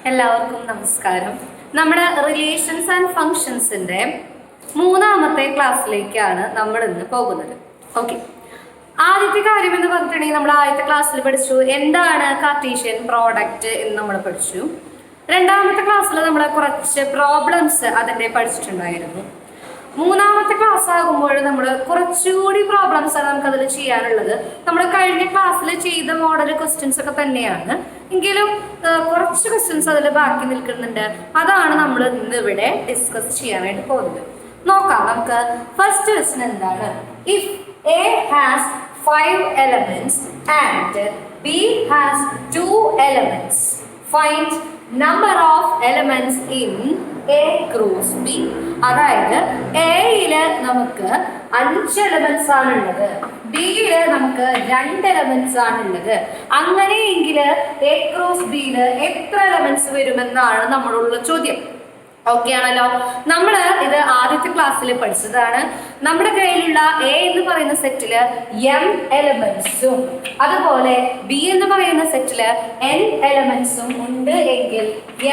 എല്ലാവർക്കും നമസ്കാരം. നമ്മുടെ റിലേഷൻസ് ആൻഡ് ഫങ്ഷൻസിന്റെ മൂന്നാമത്തെ ക്ലാസ്സിലേക്കാണ് നമ്മൾ ഇന്ന് പോകുന്നത്. ഓക്കെ, ആദ്യത്തെ കാര്യം എന്ന് പറഞ്ഞിട്ടുണ്ടെങ്കിൽ നമ്മൾ ആദ്യത്തെ ക്ലാസ്സിൽ പഠിച്ചു എന്താണ് കാർട്ടീഷ്യൻ പ്രോഡക്റ്റ് എന്ന് നമ്മൾ പഠിച്ചു. രണ്ടാമത്തെ ക്ലാസ്സിൽ നമ്മൾ കുറച്ച് പ്രോബ്ലംസ് അതിൻ്റെ പഠിച്ചിട്ടുണ്ടായിരുന്നു. മൂന്നാമത്തെ ക്ലാസ് ആകുമ്പോൾ നമ്മൾ കുറച്ചുകൂടി പ്രോബ്ലംസ് ആണ് നമുക്ക് അതിൽ ചെയ്യാനുള്ളത്. നമ്മൾ കഴിഞ്ഞ ക്ലാസ്സിൽ ചെയ്ത മോഡൽ ക്വസ്റ്റ്യൻസ് ഒക്കെ തന്നെയാണ്, എങ്കിലും കുറച്ച് ക്വസ്റ്റ്യൻസ് അതിൽ ബാക്കി നിൽക്കുന്നുണ്ട്. അതാണ് നമ്മൾ ഇന്ന് ഇവിടെ ഡിസ്കസ് ചെയ്യാനായിട്ട് പോകുന്നത്. നോക്കാം നമുക്ക്. ഫസ്റ്റ് ക്വസ്റ്റ്യൻ എന്താണ്? If A has 5 elements and B has 2 elements, find number of elements in A cross B. അതായത് എയില് നമുക്ക് 5 എലമെന്റ്സ് ആണുള്ളത്, ബിയില് നമുക്ക് 2 എലമെന്റ്സ് ആണുള്ളത്. അങ്ങനെയെങ്കിൽ എ ക്രോസ് ബിയില് എത്ര എലമെന്റ്സ് വരുമെന്നാണ് നമ്മളോടുള്ള ചോദ്യം. ഓക്കെ ആണല്ലോ. നമ്മൾ ഇത് ആദ്യത്തെ ക്ലാസ്സിൽ പഠിച്ചതാണ്. നമ്മുടെ കയ്യിലുള്ള എ എന്ന് പറയുന്ന സെറ്റില് m എലമെന്റ്സും അതുപോലെ ബി എന്ന് പറയുന്ന സെറ്റില് n എലമെന്റ്സും ഉണ്ട് എങ്കിൽ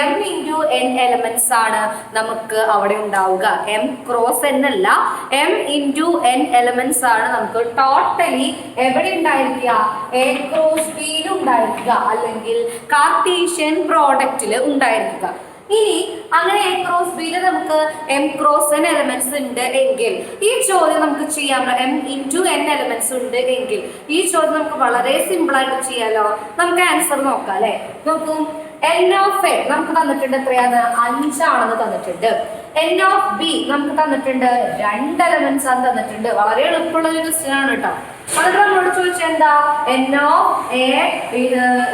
m ഇൻറ്റു n എലമെന്റ്സ് ആണ് നമുക്ക് അവിടെ ഉണ്ടാവുക. m ക്രോസ് n അല്ല, m ഇൻറ്റു n എലമെന്റ്സ് ആണ് നമുക്ക് ടോട്ടലി എവിടെ ഉണ്ടായിരിക്കുക? എ ക്രോസ് ബിയിൽ ഉണ്ടായിരിക്കുക, അല്ലെങ്കിൽ കാർട്ടീഷ്യൻ പ്രോഡക്റ്റിൽ ഉണ്ടായിരിക്കുക. ഇനി അങ്ങനെ എ ക്രോസ് ബിയിൽ നമുക്ക് m ക്രോസ് n എലമെന്റ്സ് ഉണ്ട് എങ്കിൽ ഈ ചോദ്യം നമുക്ക് ചെയ്യാമല്ലോ. m ഇൻറ്റു n എലമെന്റ്സ് ഉണ്ട് എങ്കിൽ ഈ ചോദ്യം നമുക്ക് വളരെ സിമ്പിൾ ആയിട്ട് ചെയ്യാലോ. നമുക്ക് ആൻസർ നോക്കാം അല്ലെ. നോക്കൂ, n ഓഫ് എ നമുക്ക് തന്നിട്ടുണ്ട് എത്രയാണ്? 5 ആണെന്ന് തന്നിട്ടുണ്ട്. n ഓഫ് ബി നമുക്ക് തന്നിട്ടുണ്ട് 2 എലമെന്റ്സ് ആണ് തന്നിട്ടുണ്ട്. വളരെ എളുപ്പമുള്ള ഒരു ക്വസ്റ്റ്യൻ ആണ് കേട്ടോ. അതൊക്കെ നമ്മളോട് ചോദിച്ചാൽ എന്താ? n of A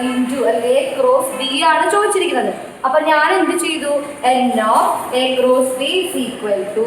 into A cross B ആണ് ചോദിച്ചിരിക്കുന്നത്. അപ്പൊ ഞാൻ എന്ത് ചെയ്തു? n of A cross B is equal to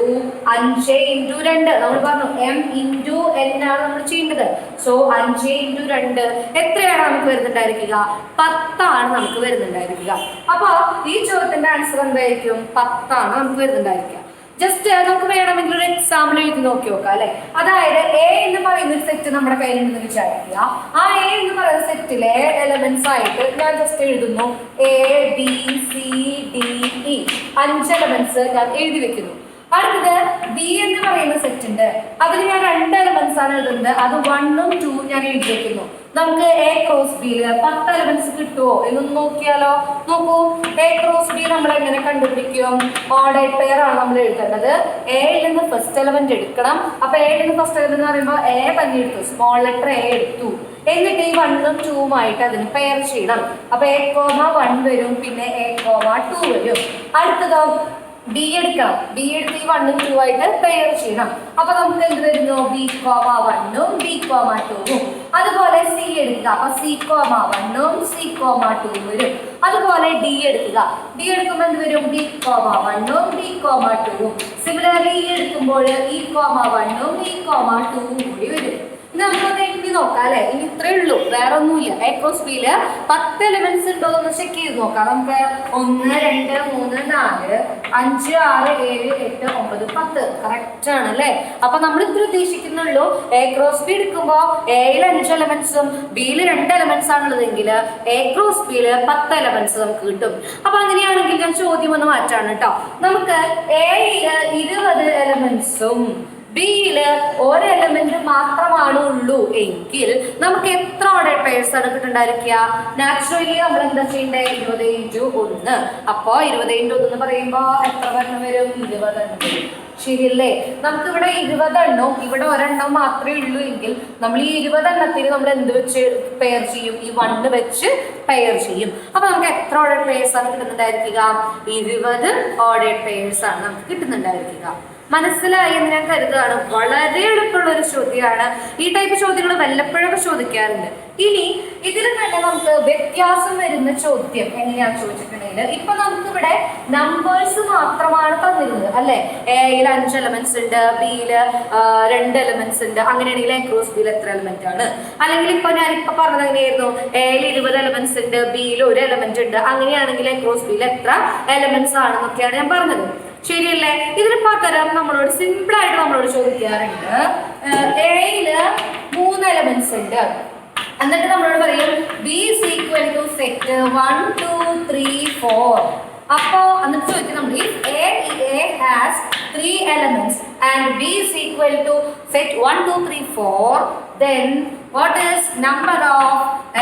5 into 2. നമ്മൾ പറഞ്ഞു m ഇൻറ്റു n ആണ് നമ്മൾ ചെയ്യേണ്ടത്. സോ 5 ഇൻറ്റു 2 എത്രയാണ് നമുക്ക് വരുന്നുണ്ടായിരിക്കുക? 10 ആണ് നമുക്ക് വരുന്നുണ്ടായിരിക്കുക. അപ്പൊ ഈ ചോദ്യത്തിന്റെ ആൻസർ എന്തായിരിക്കും? 10 ആണ് നമുക്ക് വരുന്നുണ്ടായിരിക്കുക. ജസ്റ്റ് നമുക്ക് വേണമെങ്കിൽ ഒരു എക്സാമ്പിൾ എഴുതി നോക്കി നോക്കാം അല്ലെ. അതായത് എ എന്ന് പറയുന്ന ഒരു സെറ്റ് നമ്മുടെ കയ്യിലുണ്ടെന്ന് വിചാരിക്കുക. ആ എ എന്ന് പറയുന്ന സെറ്റിലെ എലമെന്റ്സ് ആയിട്ട് ഞാൻ ജസ്റ്റ് എഴുതുന്നു A B C D E. 5 elements ഞാൻ എഴുതി വെക്കുന്നു. അടുത്തത് ബി എന്ന് പറയുന്ന സെറ്റ് ഉണ്ട്, അതിൽ ഞാൻ 2 എലമെന്റ്സ് ആണ് എഴുതുന്നത്. അത് 1ഉം 2ഉം ഞാൻ എഴുതി വെക്കുന്നു. നമുക്ക് എ ക്രോസ് ബിയില് 10 എലമെന്റ്സ് കിട്ടുമോ എന്നൊന്ന് നോക്കിയാലോ. നോക്കൂ, എ ക്രോസ് ബി നമ്മൾ എങ്ങനെ കണ്ടുപിടിക്കും? ഓർഡേഡ് പെയർ ആണ് നമ്മൾ എഴുതേണ്ടത്. എയിൽ നിന്ന് ഫസ്റ്റ് എലമെന്റ് എടുക്കണം. അപ്പൊ എയിൽ നിന്ന് ഫസ്റ്റ് എലമെന്റ് എന്ന് പറയുമ്പോൾ എ തന്നെ എടുത്തു, സ്മോൾ ലെറ്റർ എ എടുത്തു. എന്നിട്ട് ഈ 1ഉം 2ഉം ആയിട്ട് അതിന് പെയർ ചെയ്യണം. അപ്പൊ എ കോമ 1 വരും, പിന്നെ എ കോമ 2 വരും. അടുത്തതോ ബി എടുക്കണം. ബി എടുത്ത് ഈ 1ഉം 2ഉം ആയിട്ട് പെയർ ചെയ്യണം. അപ്പൊ നമുക്ക് എന്ത് വരുന്നു? ബി കോമ 1ഉം ബി കോമ 2ഉം. അതുപോലെ സി എടുക്കുക. അപ്പൊ സി കോമ 1ഉം സി കോമ 2ഉം വരും. അതുപോലെ ഡി എടുക്കുക. ഡി എടുക്കുമ്പോൾ എന്ത് വരും? ബി കോമ 1ഉം ബി കോമ 2ഉം. സിമിലർലി ഇ എടുക്കുമ്പോൾ ഇ കോമ 1ഉം ഇ കോമ 2ഉം കൂടി വരും. നമുക്കൊന്ന് എഴുതി നോക്കാം അല്ലെ. ഇനി ഇത്രേ ഉള്ളൂ, വേറെ ഒന്നുമില്ല. എ ക്രോസ് ബിയില് 10 എലമെന്റ്സ് ഉണ്ടോ എന്ന് ചെക്ക് ചെയ്ത് നോക്കാം. നമുക്ക് 1 2 3 4 5 6 7 8 9 10 കറക്റ്റ് ആണ് അല്ലെ. അപ്പൊ നമ്മൾ ഇത്ര ഉദ്ദേശിക്കുന്നുള്ളൂ. എ ക്രോസ് ബി എടുക്കുമ്പോ എയിൽ 5 എലമെന്റ്സും ബിയിൽ 2 എലമെന്റ്സ് ആണുള്ളതെങ്കിൽ എ ക്രോസ് ബിയില് 10 എലമെന്റ്സ് നമുക്ക് കിട്ടും. അപ്പൊ അങ്ങനെയാണെങ്കിൽ ഞാൻ ചോദ്യം ഒന്ന് മാറ്റാണ് കേട്ടോ. നമുക്ക് എയില് 20 എലമെന്റ്സും ബിയില് 1 എലമെന്റ് മാത്രമാണ് ഉള്ളൂ എങ്കിൽ നമുക്ക് എത്ര ഓർഡർ പെയർസ് ആണ് കിട്ടുണ്ടായിരിക്കുക? നാച്ചുറലി നമ്മൾ എന്താ ചെയ്യേണ്ടത്? 20 ഇൻറ്റു 1. അപ്പോ 20 ഇൻറ്റു 1 എന്ന് പറയുമ്പോ എത്ര എണ്ണം വരും? 20 എണ്ണം വരും. ശരിയല്ലേ? നമുക്ക് ഇവിടെ 20 എണ്ണവും ഇവിടെ 1 എണ്ണം മാത്രമേ ഉള്ളൂ എങ്കിൽ നമ്മൾ ഈ 20 എണ്ണത്തിന് നമ്മൾ എന്ത് വെച്ച് പെയർ ചെയ്യും? ഈ 1 വെച്ച് പെയർ ചെയ്യും. അപ്പൊ നമുക്ക് എത്ര ഓർഡർ പെയർസ് ആണ് കിട്ടുന്നുണ്ടായിരിക്കുക? 20 ഓർഡർ പെയർസ് ആണ് നമുക്ക് കിട്ടുന്നുണ്ടായിരിക്കുക. മനസ്സിലായി എന്ന് ഞാൻ കരുതുകയാണ്. വളരെ എളുപ്പമുള്ള ഒരു ചോദ്യമാണ്. ഈ ടൈപ്പ് ചോദ്യങ്ങൾ വല്ലപ്പോഴൊക്കെ ചോദിക്കാറുണ്ട്. ഇനി ഇതിൽ തന്നെ നമുക്ക് വ്യത്യാസം വരുന്ന ചോദ്യം എങ്ങനെയാണെന്ന് ചോദിച്ചിട്ടുണ്ടെങ്കിൽ, ഇപ്പൊ നമുക്ക് ഇവിടെ നമ്പേഴ്സ് മാത്രമാണ് തന്നിരുന്നത് അല്ലെ. എയിൽ 5 എലമെന്റ്സ് ഉണ്ട്, ബിയില് 2 എലമെന്റ്സ് ഉണ്ട്. അങ്ങനെയാണെങ്കിൽ എ ക്രോസ് ബിയിൽ എത്ര എലമെന്റ് ആണ്? അല്ലെങ്കിൽ ഇപ്പൊ ഞാനിപ്പോ പറഞ്ഞത് എങ്ങനെയായിരുന്നു? എയിൽ 20 എലമെന്റ്സ് ഉണ്ട്, ബിയിൽ 1 എലമെന്റ് ഉണ്ട്. അങ്ങനെയാണെങ്കിൽ എ ക്രോസ് ബിയിൽ എത്ര എലമെന്റ്സ് ആണെന്നൊക്കെയാണ് ഞാൻ പറഞ്ഞത്. ശരിയല്ലേ? ഇതിന് പകരം നമ്മളോട് സിമ്പിൾ ആയിട്ട് നമ്മളോട് ചോദിക്കാറുണ്ട്, എയില് 3 എലമെന്റ്സ് ഉണ്ട്, എന്നിട്ട് നമ്മളോട് പറയും B is equal to set 1 2 3 4. അപ്പോ എന്നിട്ട് ചോദിക്കും നമ്മൾ A has 3 elements and B is equal to set 1 2 3 4, then what is number of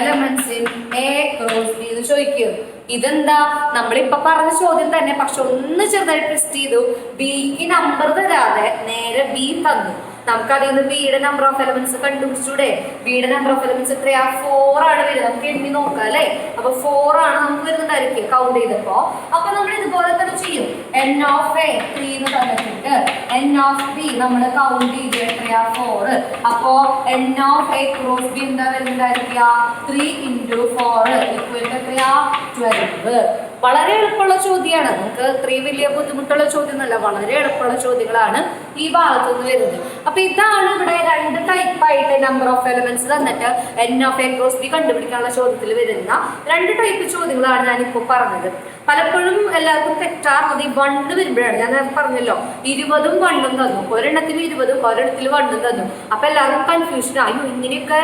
elements in A cross B എന്ന് ചോദിക്കും. ഇതെന്താ നമ്മളിപ്പോ പറഞ്ഞ ചോദ്യം തന്നെ, പക്ഷെ ഒന്ന് ചെറുതായിട്ട് ട്വിസ്റ്റ് ചെയ്തു. ബിക്ക് നമ്പർ തരാതെ നേരെ ബി തന്നു. നമുക്ക് അതിൽ നിന്ന് ബിയുടെ നമ്പർ ഓഫ് എലമെന്റ്സ് കണ്ടുപിടിച്ചൂടെ? ബിയുടെ നമ്പർ ഓഫ് എലമെന്റ്സ് എത്രയാ? 4 ആണ് വരുന്നത്. നമുക്ക് എണ്ണി നോക്കാം അല്ലെ. അപ്പൊ 4 ആണ് നമുക്ക് വരുന്നുണ്ടായിരിക്കും കൗണ്ട് ചെയ്തപ്പോ. അപ്പൊ നമ്മൾ ഇതുപോലെ തന്നെ ചെയ്യും. n ഓഫ് എ 3 എന്ന് തന്നിട്ടുണ്ട്, n ഓഫ് ബി നമ്മൾ കൗണ്ട് ചെയ്ത് എത്രയാ? 4. അപ്പോ n of A cross B എന്താ വരുന്നുണ്ടായിരിക്കുക? 3 × 4 ഈക്വൽ ടു എത്രയാ? 12. വളരെ എളുപ്പമുള്ള ചോദ്യമാണ്. നമുക്ക് ഇത്രയും വലിയ ബുദ്ധിമുട്ടുള്ള ചോദ്യമൊന്നുമല്ല, വളരെ എളുപ്പമുള്ള ചോദ്യങ്ങളാണ് ഈ ഭാഗത്ത് നിന്ന് വരുന്നത്. അപ്പൊ ഇതാണ് ഇവിടെ 2 ടൈപ്പായിട്ട് നമ്പർ ഓഫ് എലമെന്റ്സ് തന്നിട്ട് n of A cross B കണ്ടുപിടിക്കാനുള്ള ചോദ്യത്തിൽ വരുന്ന 2 ടൈപ്പ് ചോദ്യങ്ങളാണ് ഞാനിപ്പോൾ പറഞ്ഞത്. പലപ്പോഴും എല്ലാവർക്കും തെറ്റാറുള്ളത് ഈ 1 വരുമ്പോഴാണ്. ഞാൻ പറഞ്ഞല്ലോ 20ഉം 1ഉം തന്നു, ഒരെണ്ണത്തിൽ 20ഉം ഒരെണ്ണത്തിൽ 1ഉം തന്നു. അപ്പൊ എല്ലാവർക്കും കൺഫ്യൂഷൻ ആയി, ഇങ്ങനെയൊക്കെ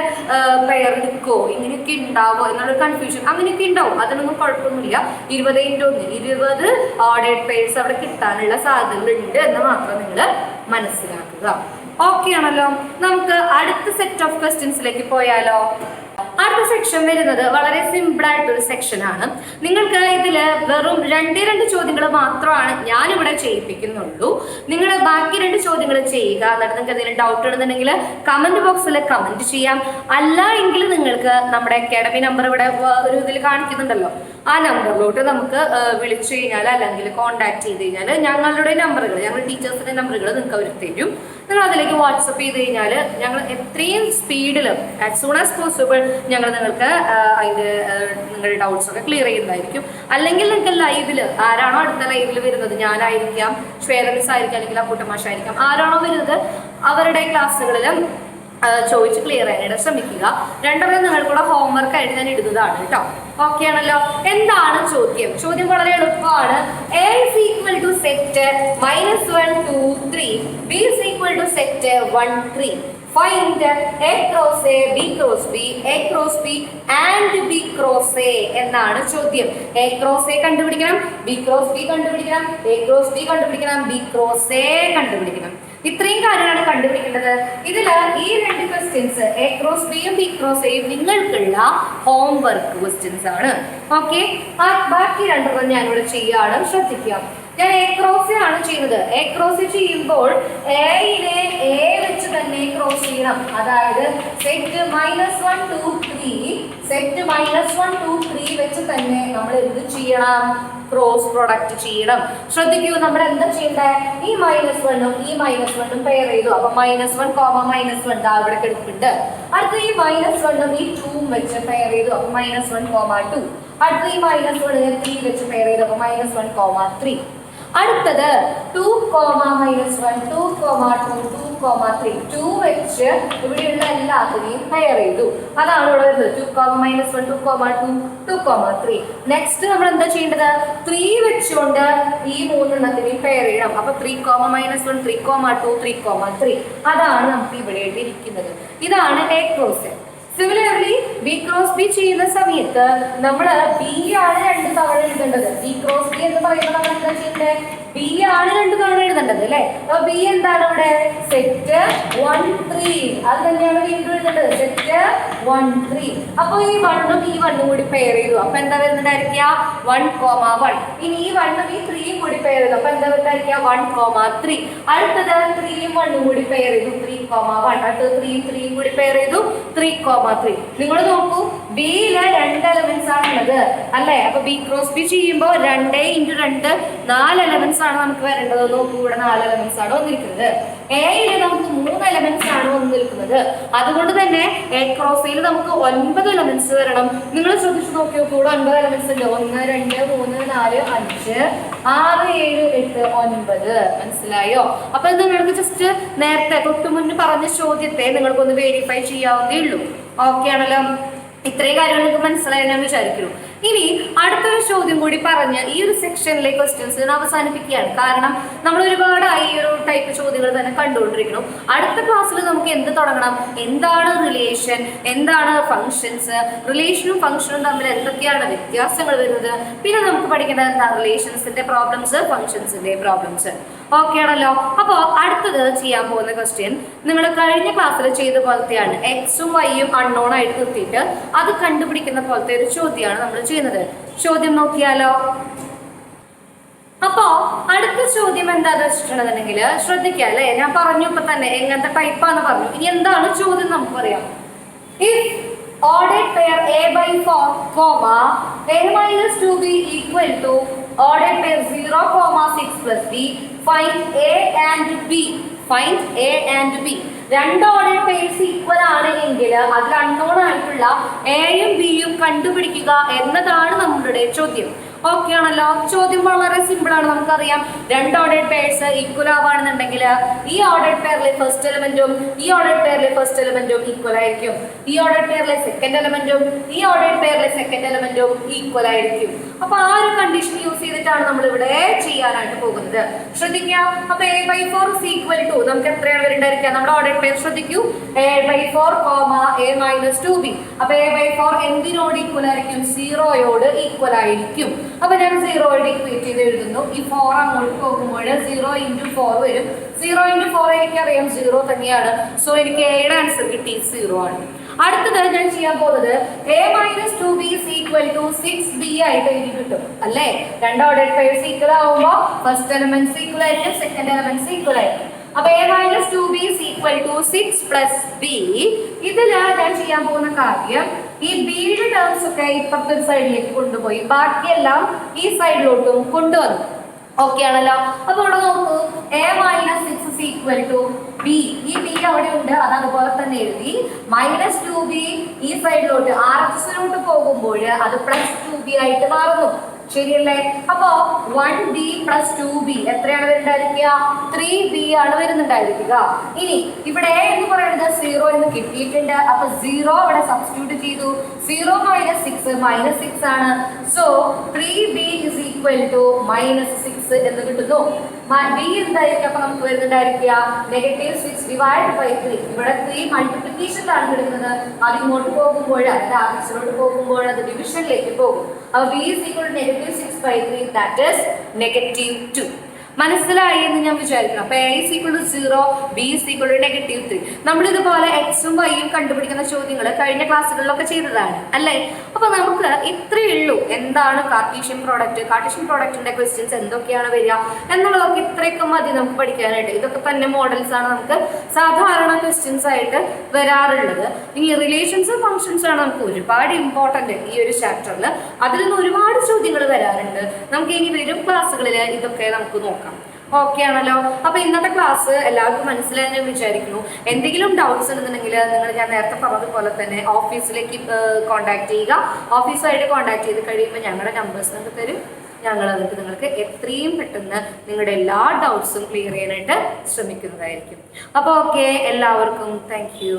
പെയർ എടുക്കോ, ഇങ്ങനെയൊക്കെ ഉണ്ടാവോ എന്നുള്ളൊരു കൺഫ്യൂഷൻ. അങ്ങനെയൊക്കെ ഉണ്ടാവും, അതിനൊന്നും കുഴപ്പമൊന്നുമില്ല. 20 × 1 20 ഓർഡേഡ് പെയർസ് അവിടെ കിട്ടാനുള്ള സാധ്യതകളുണ്ട് എന്ന് മാത്രം നിങ്ങൾ മനസ്സിലാക്കുക. ഓക്കെ ആണല്ലോ. നമുക്ക് അടുത്ത സെറ്റ് ഓഫ് ക്വസ്റ്റ്യൻസിലേക്ക് പോയാലോ? അടുത്ത സെക്ഷൻ വരുന്നത് വളരെ സിമ്പിൾ ആയിട്ടൊരു സെക്ഷൻ ആണ്. നിങ്ങൾക്ക് ഇതിൽ വെറും 2 ചോദ്യങ്ങൾ മാത്രമാണ് ഞാനിവിടെ ചെയ്യിപ്പിക്കുന്നുള്ളൂ. നിങ്ങൾ ബാക്കി 2 ചോദ്യങ്ങൾ ചെയ്യുക. എന്നിട്ട് നിങ്ങൾക്ക് എന്തെങ്കിലും ഡൗട്ട് ഉണ്ടെന്നുണ്ടെങ്കിൽ കമന്റ് ബോക്സിൽ കമന്റ് ചെയ്യാം. അല്ല എങ്കിൽ നിങ്ങൾക്ക് നമ്മുടെ അക്കാഡമി നമ്പർ ഇവിടെ ഒരു ഇതിൽ കാണിക്കുന്നുണ്ടല്ലോ, ആ നമ്പറിലോട്ട് നമുക്ക് വിളിച്ചു കഴിഞ്ഞാൽ അല്ലെങ്കിൽ കോൺടാക്ട് ചെയ്ത് കഴിഞ്ഞാൽ ഞങ്ങളുടെ നമ്പറുകൾ, ഞങ്ങളുടെ ടീച്ചേഴ്സിന്റെ നമ്പറുകൾ നിങ്ങൾക്ക് അവർ തരും. നിങ്ങൾ അതിലേക്ക് വാട്സപ്പ് ചെയ്ത് കഴിഞ്ഞാൽ ഞങ്ങൾ എത്രയും സ്പീഡിൽ ആസ് സൂൺ ആസ് പോസിബിൾ ഞങ്ങൾ നിങ്ങൾക്ക് അതിൻ്റെ നിങ്ങളുടെ ഡൗട്ട്സ് ഒക്കെ ക്ലിയർ ചെയ്യുന്നതായിരിക്കും. അല്ലെങ്കിൽ നിങ്ങൾക്ക് ലൈവിൽ ആരാണോ അടുത്ത ലൈവിൽ വരുന്നത്, ഞാനായിരിക്കാം, ശ്വേത മിസ് ആയിരിക്കാം, അല്ലെങ്കിൽ അപ്പൂട്ടമാഷായിരിക്കാം, ആരാണോ വരുന്നത് അവരുടെ ക്ലാസ്സുകളിലും ചോദിച്ച് ക്ലിയർ ചെയ്യാനായിട്ട് ശ്രമിക്കുക. 2 നിങ്ങൾക്കുള്ള ഹോംവർക്ക് ആയിട്ട് ഞാൻ ഇടുന്നതാണ് കേട്ടോ. ഓക്കെ ആണല്ലോ. എന്താണ് ചോദ്യം? ചോദ്യം വളരെ എളുപ്പമാണ്. A is equal to set -1 2 3, B is equal to set 1 3. Find A cross A, B cross B, A cross B and B cross A എന്നാണ് ചോദ്യം. A cross A കണ്ടുപിടിക്കണം, B cross B കണ്ടുപിടിക്കണം, A cross B കണ്ടുപിടിക്കണം, B cross A കണ്ടുപിടിക്കണം. ഇത്രയും കാര്യമാണ് കണ്ടുപിടിക്കേണ്ടത്. ഇതിൽ ഈ 2 ക്വസ്റ്റ്യൻസ് A ക്രോസ് ബിയും B ക്രോസ് എയും നിങ്ങൾക്കുള്ള ഹോംവർക്ക് ക്വസ്റ്റ്യൻസ് ആണ്. ഓക്കെ, ബാക്കി 2 ഞാനിവിടെ ചെയ്യാണ്, ശ്രദ്ധിക്കുക. ഞാൻ A ക്രോസ് ആണ് ചെയ്യുന്നത്. A ക്രോസ് ചെയ്യുമ്പോൾ എയിലെ A വെച്ച് തന്നെ ക്രോസ് ചെയ്യണം. അതായത് സെറ്റ് -1 2 3, സെറ്റ് -1 2 3 വെച്ച് തന്നെ നമ്മൾ എന്ത് ചെയ്യണം? ക്രോസ് പ്രൊഡക്റ്റ് ചെയ്യണം. ശ്രദ്ധിക്കൂ, നമ്മൾ എന്താ ചെയ്യണ്ടേ? ഈ -1ഉം ഈ -1ഉം പെയർ ചെയ്തു. അപ്പൊ -1, -1 ദാ ഇവിടെ കിടപ്പുണ്ട്. അടുത്ത ഈ -1ഉം ഈ 2ഉം വെച്ച് പെയർ ചെയ്തു. അപ്പൊ -1, -2. അടുത്ത ഈ -1 3 വെച്ച് പെയർ ചെയ്തു. അപ്പൊ -1, 3. അടുത്തത് 2, -1 2, 2, 3 2 വെച്ച് ഇവിടെയുള്ള എല്ലാത്തിനെയും പെയർ ചെയ്തു. അതാണ് ഇവിടെ വരുന്നത് 2, -1 2, 2, 3. നെക്സ്റ്റ് നമ്മൾ എന്താ ചെയ്യേണ്ടത്? 3 വെച്ചുകൊണ്ട് ഈ 3 പെയർ ചെയ്യണം. അപ്പൊ 3, -1 3, 2, 3, 3. അതാണ് നമുക്ക് ഇവിടെ ഇരിക്കുന്നത്. ഇതാണ് A cross. Similarly B cross B ചെയ്യുന്ന സമയത്ത് നമ്മൾ ബി ആണ് 2 തവണ എഴുതേണ്ടത്. ബി ക്രോസ് ബി എന്ന് പറയുമ്പോൾ നമ്മൾ എന്താ ചെയ്യേണ്ടത്? ബി ആണ് 2 തവണ എഴുതേണ്ടത് അല്ലേ? അപ്പൊ ബി എന്താണ് ഇവിടെ? സെറ്റ് 1 3. അത് തന്നെയാണ് വീണ്ടും എഴുതേണ്ടത്, സെറ്റ് 1 3. അപ്പൊ ഈ 1ഉം ഈ 1ഉം കൂടി പെയർ ചെയ്തു. അപ്പൊ എന്താ വരുന്നുണ്ടായിരിക്കുക? 1, 1. ഇനി ഈ 1ഉം ഈ 3ഉം കൂടി പെയർ ചെയ്തു. അപ്പൊ എന്താ വരുന്നുണ്ടായിരിക്കുക? 1, 3. അടുത്തത് 3ഉം 1ഉം കൂടി പെയർ ചെയ്തു, 3, 1. അടുത്തത് 3ഉം 3ഉം കൂടി പെയർ ചെയ്തു, 3, 3. നിങ്ങൾ നോക്കൂ, ബിയിലെ 2 എലമെന്റ്സ് ആണുള്ളത് അല്ലേ? അപ്പൊ ബി ക്രോസ് ബി ചെയ്യുമ്പോൾ 2 × 2 4 എലമെന്റ്സ് ആണ് നമുക്ക് വരേണ്ടത്. നോക്കൂ, ഇവിടെ 4 എലമെന്റ്സ് ആണ് വന്നിരിക്കുന്നത്. എയിൽ നമുക്ക് 3 എലമെന്റ്സ് ആണ് വന്നിരിക്കുന്നത്. അതുകൊണ്ട് തന്നെ എ ക്രോസ് എയിൽ നമുക്ക് 9 എലമെന്റ്സ് വരണം. നിങ്ങൾ ശ്രദ്ധിച്ചു നോക്കിയോ, കൂടെ 9 എലമെന്റ്സ് ഉണ്ട്. 1 2 3 4 5 6 7 8 9. മനസ്സിലായോ? അപ്പൊ ഇത് നിങ്ങൾക്ക് ജസ്റ്റ് നേരത്തെ തൊട്ടു മുന്നേ പറഞ്ഞ ചോദ്യത്തെ നിങ്ങൾക്കൊന്ന് വെരിഫൈ ചെയ്യാവുന്നേ ഉള്ളൂ. ഓക്കെ ആണല്ലോ. ഇത്രയും കാര്യങ്ങൾ നിങ്ങൾക്ക് മനസ്സിലായി ഞാൻ വിചാരിക്കുന്നു. ഇനി അടുത്തൊരു ചോദ്യം കൂടി പറഞ്ഞ് ഈ ഒരു സെക്ഷനിലെ ക്വസ്റ്റ്യൻസ് അവസാനിപ്പിക്കുകയാണ്. കാരണം നമ്മൾ ഒരുപാടായി ഈ ഒരു ടൈപ്പ് ചോദ്യങ്ങൾ തന്നെ കണ്ടുകൊണ്ടിരിക്കണം. അടുത്ത ക്ലാസ്സിൽ നമുക്ക് എന്ത് തുടങ്ങണം, എന്താണ് റിലേഷൻ, എന്താണ് ഫങ്ഷൻസ്, റിലേഷനും ഫംഗ്ഷനും തമ്മിൽ എന്തൊക്കെയാണ് വ്യത്യാസങ്ങൾ വരുന്നത്, പിന്നെ നമുക്ക് പഠിക്കേണ്ടത് എന്താ റിലേഷൻസിന്റെ പ്രോബ്ലംസ്, ഫംഗ്ഷൻസിന്റെ പ്രോബ്ലംസ്. ഓക്കെ ആണല്ലോ. അപ്പോൾ അടുത്തത് ചെയ്യാൻ പോകുന്ന ക്വസ്റ്റ്യൻ നിങ്ങൾ കഴിഞ്ഞ ക്ലാസ്സിൽ ചെയ്ത പോലത്തെയാണ്. എക്സും വൈയും അൺനോൺ ആയിട്ട് നിർത്തിയിട്ട് അത് കണ്ടുപിടിക്കുന്ന പോലത്തെ ഒരു ചോദ്യമാണ് നമ്മൾ ചെയ്യുന്നത്. ചോദ്യം നോക്കിയാലോ. അപ്പോ അടുത്ത ചോദ്യം എന്താന്ന് വെച്ചിട്ടുണ്ടെന്നുണ്ടെങ്കിൽ ശ്രദ്ധിക്കുക അല്ലെ, ഞാൻ പറഞ്ഞു ഇപ്പൊ തന്നെ എങ്ങനത്തെ ടൈപ്പാന്ന് പറഞ്ഞു. ഇനി എന്താണ് ചോദ്യം നമുക്ക് പറയാം. If ordered pair a by 4, comma a minus 2b equal to ordered pair 0, 6 plus b, find a and b. Find a and b. രണ്ട് ഓർഡേഡ് പെയർസ് ഈക്വൽ ആണ് എങ്കിൽ അതിൽ അൺനോൺ ആയിട്ടുള്ള എയും ബിയും കണ്ടുപിടിക്കുക എന്നതാണ് നമ്മുടെ ചോദ്യം. ഓക്കെ ആണല്ലോ. ചോദ്യം വളരെ സിമ്പിൾ ആണ്. നമുക്കറിയാം രണ്ട് ഓർഡേഡ് പെയർസ് ഈക്വൽ ആവുകയാണെന്നുണ്ടെങ്കിൽ ഈ ഓർഡേഡ് പെയറിലെ ഫസ്റ്റ് എലമെന്റും ഈ ഓർഡേഡ് പെയറിലെ ഫസ്റ്റ് എലമെന്റും ഈക്വൽ ആയിരിക്കും. ഈ ഓർഡേഡ് പെയറിലെ സെക്കൻഡ് എലമെന്റും ഈ ഓർഡേഡ് പെയറിലെ സെക്കൻഡ് എലമെന്റും ഈക്വൽ ആയിരിക്കും. അപ്പൊ ആ ഒരു കണ്ടീഷൻ യൂസ് ചെയ്തിട്ടാണ് നമ്മൾ ഇവിടെ ചെയ്യാനായിട്ട് പോകുന്നത്. ശ്രദ്ധിക്കുക. അപ്പൊ a by 4 is equal to നമുക്ക് എത്രയാണ് വരുന്നുണ്ടായിരിക്കുക നമ്മുടെ ഓർഡേഡ് പെയർ. ശ്രദ്ധിക്കൂ. a by 4, a minus 2b. അപ്പൊ a by 4 എന്തിനോട് ഈക്വൽ ആയിരിക്കും? 0യോട് ഈക്വൽ ആയിരിക്കും. അപ്പൊ ഞാൻ 0യോട് ഇക്വേറ്റ് ചെയ്ത് എഴുതുന്നു. ഈ 4 അങ്ങോട്ട് പോകുമ്പോൾ 0 into 4 വരും. 0 into 4 എനിക്കറിയാം 0 തന്നെയാണ്. സോ എനിക്ക് എയുടെ ആൻസർ കിട്ടി 0 ആണ്. അടുത്തത് ഞാൻ ചെയ്യാൻ പോകുന്നത് a minus 2b is equal to 6b ആയിട്ട് എനിക്ക് കിട്ടും അല്ലേ. രണ്ട് ഓർഡേഡ് പെയർസ് ഈക്വൽ ആവുമ്പോൾ ഫസ്റ്റ് എലമെന്റ്സ് ഈക്വൽ ആയിരിക്കും, സെക്കൻഡ് എലമെന്റ്സ് ഈക്വൽ ആയിരിക്കും. അപ്പൊ a minus 2b is equal to 6 plus b. ഇതിൽ ഞാൻ ചെയ്യാൻ പോകുന്ന കാര്യം ഈ ബിയുടെ ടേംസ് ഒക്കെ ഇപ്പുറത്തെ സൈഡിലേക്ക് കൊണ്ടുപോയി ബാക്കിയെല്ലാം ഈ സൈഡിലോട്ടും കൊണ്ടുവന്നു. ഓക്കെ ആണല്ലോ. അപ്പൊ ഇവിടെ നോക്കൂ. a minus 6 is equal to b. ഈ b അവിടെ ഉണ്ട്, അത് അതുപോലെ തന്നെ എഴുതി. മൈനസ് 2b ഈ സൈഡിലോട്ട് RHSലോട്ട് പോകുമ്പോൾ അത് പ്ലസ് 2b ആയിട്ട് മാറുന്നു. ശരിയല്ലേ. അപ്പോ 1b plus 2b എത്രയാണ് വരുന്നുണ്ടായിരിക്കുക? 3b ആണ് വരുന്നുണ്ടായിരിക്കുക. ഇനി ഇവിടെ എന്ന് പറയുന്നത് 0 എന്ന് കിട്ടിയിട്ടുണ്ട്. അപ്പൊ 0 ഇവിടെ സബ്സ്റ്റിറ്റ്യൂട്ട് ചെയ്തു. 0 minus 6 ആണ്. So 3b is equal to -6 എന്ന് കിട്ടുന്നു. b എന്തായിരിക്കും അപ്പൊ നമുക്ക് വരുന്നുണ്ടായിരിക്കുക? -6 divided by 3. ഇവിടെ 3 മൾട്ടിപ്ലിക്കേഷനിലാണ് കിടക്കുന്നത്. അത് ഇങ്ങോട്ട് പോകുമ്പോൾ അതായത് ആൻസറിലോട്ട് പോകുമ്പോൾ അത് ഡിവിഷനിലേക്ക് പോകും. അപ്പൊ b is equal to -6 by 3, that is -2. മനസ്സിലായി എന്ന് ഞാൻ വിചാരിക്കണം. അപ്പൊ a is equal to 0, b is equal to -3. നമ്മൾ ഇതുപോലെ എക്സും വൈയും കണ്ടുപിടിക്കുന്ന ചോദ്യങ്ങൾ കഴിഞ്ഞ ക്ലാസ്സുകളിലൊക്കെ ചെയ്തതാണ് അല്ലേ. അപ്പൊ നമുക്ക് ഇത്രയേ ഉള്ളൂ. എന്താണ് കാർട്ടീഷ്യൻ പ്രോഡക്റ്റ്, കാർട്ടീഷ്യൻ പ്രോഡക്റ്റിന്റെ ക്വസ്റ്റ്യൻസ് എന്തൊക്കെയാണ് വരിക എന്നുള്ളതൊക്കെ ഇത്രയൊക്കെ മതി നമുക്ക് പഠിക്കാനായിട്ട്. ഇതൊക്കെ തന്നെ മോഡൽസ് ആണ് നമുക്ക് സാധാരണ ക്വസ്റ്റ്യൻസ് ആയിട്ട് വരാറുള്ളത്. ഇനി റിലേഷൻസും ഫംഗ്ഷൻസും ആണ് നമുക്ക് ഒരുപാട് ഇമ്പോർട്ടന്റ് ഈ ഒരു ചാപ്റ്ററിൽ. അതിൽ നിന്ന് ഒരുപാട് ചോദ്യങ്ങൾ വരാറുണ്ട്. നമുക്ക് ഇനി വരും ക്ലാസ്സുകളിൽ ഇതൊക്കെ നമുക്ക് നോക്കാം. ഓക്കെ ആണല്ലോ. അപ്പൊ ഇന്നത്തെ ക്ലാസ് എല്ലാവർക്കും മനസ്സിലായി ഞാൻ വിചാരിക്കുന്നു. എന്തെങ്കിലും ഡൗട്ട്സ് ഉണ്ടെന്നുണ്ടെങ്കിൽ നിങ്ങൾ ഞാൻ നേരത്തെ പറഞ്ഞതുപോലെ തന്നെ ഓഫീസിലേക്ക് കോൺടാക്ട് ചെയ്യുക. ഓഫീസുമായിട്ട് കോൺടാക്ട് ചെയ്ത് കഴിയുമ്പോൾ ഞങ്ങളുടെ നമ്പേഴ്സ് നമുക്ക് തരും. ഞങ്ങൾ എന്നിട്ട് നിങ്ങൾക്ക് എത്രയും പെട്ടെന്ന് നിങ്ങളുടെ എല്ലാ ഡൗട്ട്സും ക്ലിയർ ചെയ്യാനായിട്ട് ശ്രമിക്കുന്നതായിരിക്കും. അപ്പോൾ ഓക്കെ, എല്ലാവർക്കും താങ്ക് യു.